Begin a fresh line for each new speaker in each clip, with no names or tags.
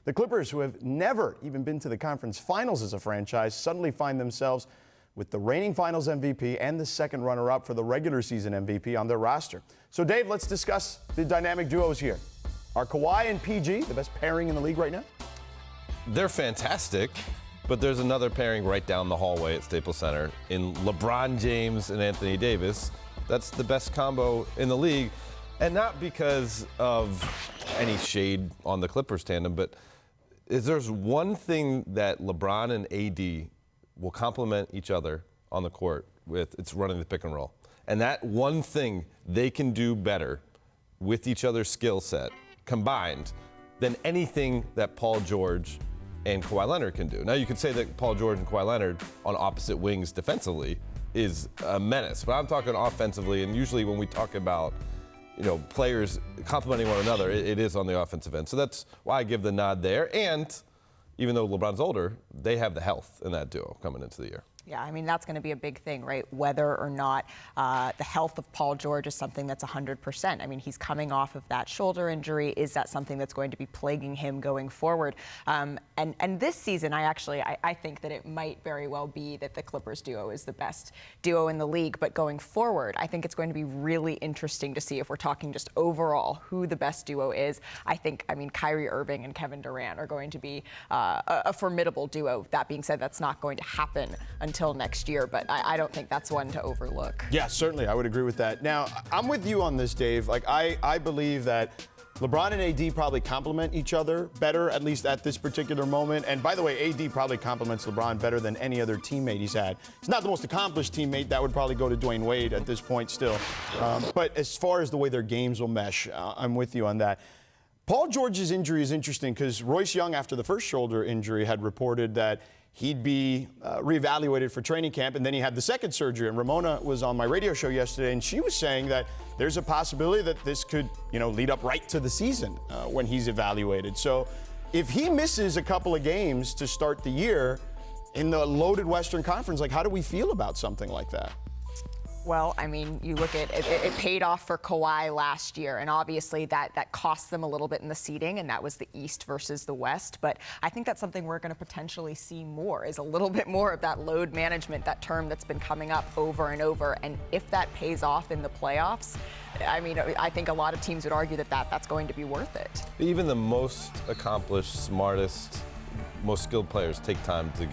The Clippers, who have never even been to the conference finals as a franchise, suddenly find themselves with the reigning finals MVP and the second runner-up for the regular season MVP on their roster. So, Dave, let's discuss the dynamic duos here. Are Kawhi and PG the best pairing in the league right now?
They're fantastic, but there's another pairing right down the hallway at Staples Center in LeBron James and Anthony Davis. That's the best combo in the league, and not because of any shade on the Clippers tandem, but there's one thing that LeBron and AD will complement each other on the court with, it's running the pick and roll. And that one thing they can do better with each other's skill set combined than anything that Paul George and Kawhi Leonard can do. Now, you could say that Paul George and Kawhi Leonard on opposite wings defensively is a menace, but I'm talking offensively, and usually when we talk about players complementing one another, it is on the offensive end. So that's why I give the nod there. And even though LeBron's older, they have the health in that duo coming into the year.
Yeah, I mean, that's going to be a big thing, right? Whether or not the health of Paul George is something that's 100%. I mean, he's coming off of that shoulder injury. Is that something that's going to be plaguing him going forward? And this season, I think that it might very well be that the Clippers duo is the best duo in the league. But going forward, I think it's going to be really interesting to see if we're talking just overall who the best duo is. I mean, Kyrie Irving and Kevin Durant are going to be a formidable duo. That being said, that's not going to happen until next year, but I don't think that's one to overlook.
Yeah, certainly. I would agree with that. Now, I'm with you on this, Dave. Like, I believe that LeBron and AD probably complement each other better, at least at this particular moment. And by the way, AD probably complements LeBron better than any other teammate he's had. He's not the most accomplished teammate. That would probably go to Dwayne Wade at this point still. But as far as the way their games will mesh, I'm with you on that. Paul George's injury is interesting because Royce Young, after the first shoulder injury, had reported that he'd be reevaluated for training camp, and then he had the second surgery. And Ramona was on my radio show yesterday, and she was saying that there's a possibility that this could, lead up right to the season when he's evaluated. So if he misses a couple of games to start the year in the loaded Western Conference, how do we feel about something like that?
Well, I mean, you look at it paid off for Kawhi last year, and obviously that cost them a little bit in the seeding, and that was the East versus the West. But I think that's something we're going to potentially see more, is a little bit more of that load management, that term that's been coming up over and over. And if that pays off in the playoffs, I mean, I think a lot of teams would argue that's going to be worth it.
Even the most accomplished, smartest, most skilled players take time to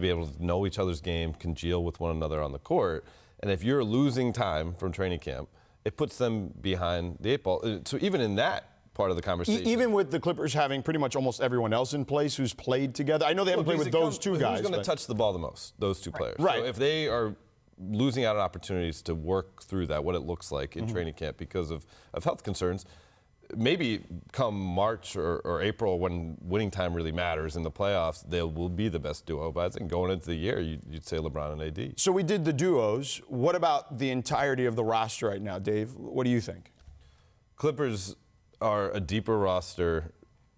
be able to know each other's game, congeal with one another on the court. And if you're losing time from training camp, it puts them behind the eight ball. So even in that part of the conversation.
Even with the Clippers having pretty much almost everyone else in place who's played together. I know they haven't played with those two guys.
Who's going to touch the ball the most? Those two players.
Right.
So if they are losing out on opportunities to work through that, what it looks like in training camp because of health concerns, maybe come March or April when winning time really matters in the playoffs, they will be the best duo. But I think going into the year, you'd say LeBron and AD.
So we did the duos. What about the entirety of the roster right now, Dave? What do you think?
Clippers are a deeper roster,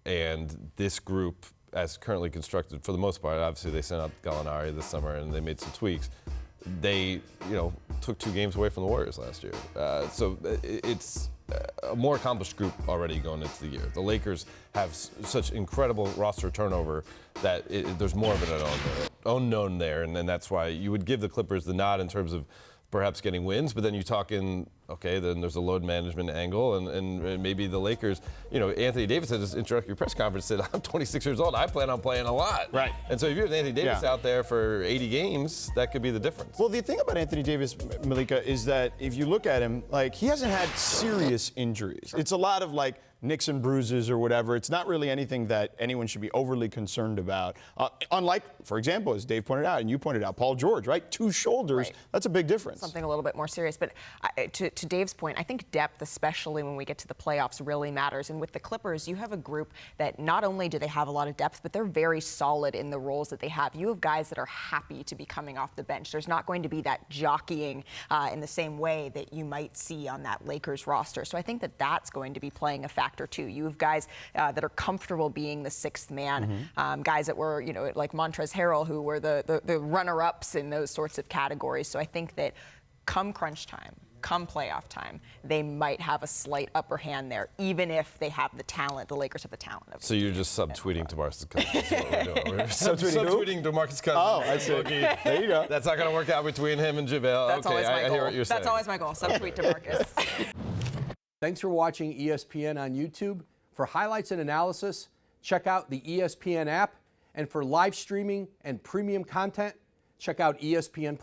and this group, as currently constructed, for the most part, obviously they sent out Gallinari this summer and they made some tweaks. They, took 2 games away from the Warriors last year. So it's a more accomplished group already going into the year. The Lakers have such incredible roster turnover that there's more of an unknown there, and that's why you would give the Clippers the nod in terms of perhaps getting wins, but then you talk in, okay, then there's a load management angle, and maybe the Lakers, Anthony Davis at his introductory press conference said, I'm 26 years old, I plan on playing a lot.
Right.
And so if you have Anthony Davis out there for 80 games, that could be the difference.
Well, the thing about Anthony Davis, Malika, is that if you look at him, he hasn't had serious injuries. Sure. It's a lot of nicks and bruises or whatever. It's not really anything that anyone should be overly concerned about. Unlike, for example, as Dave pointed out, and you pointed out, Paul George, right? 2 shoulders, right. That's a big difference.
Something a little bit more serious. But to Dave's point, I think depth, especially when we get to the playoffs, really matters. And with the Clippers, you have a group that not only do they have a lot of depth, but they're very solid in the roles that they have. You have guys that are happy to be coming off the bench. There's not going to be that jockeying in the same way that you might see on that Lakers roster. So I think that's going to be playing a factor too. You have guys that are comfortable being the 6th man, guys that were, like Montrezl Harrell, who were the runner-ups in those sorts of categories. So I think that come crunch time, come playoff time, they might have a slight upper hand there, even if they have the talent. The Lakers have the talent.
So you're just subtweeting DeMarcus Cousins. Is what we're doing. We're
Subtweeting
DeMarcus Cousins.
Oh, I see. There you go.
That's not going to work out between him and JaVale.
That's
Okay,
always my
I
goal.
hear what you're saying.
That's always my goal. Subtweet DeMarcus.
Thanks for watching ESPN on YouTube. For highlights and analysis, check out the ESPN app. And for live streaming and premium content, check out ESPN+.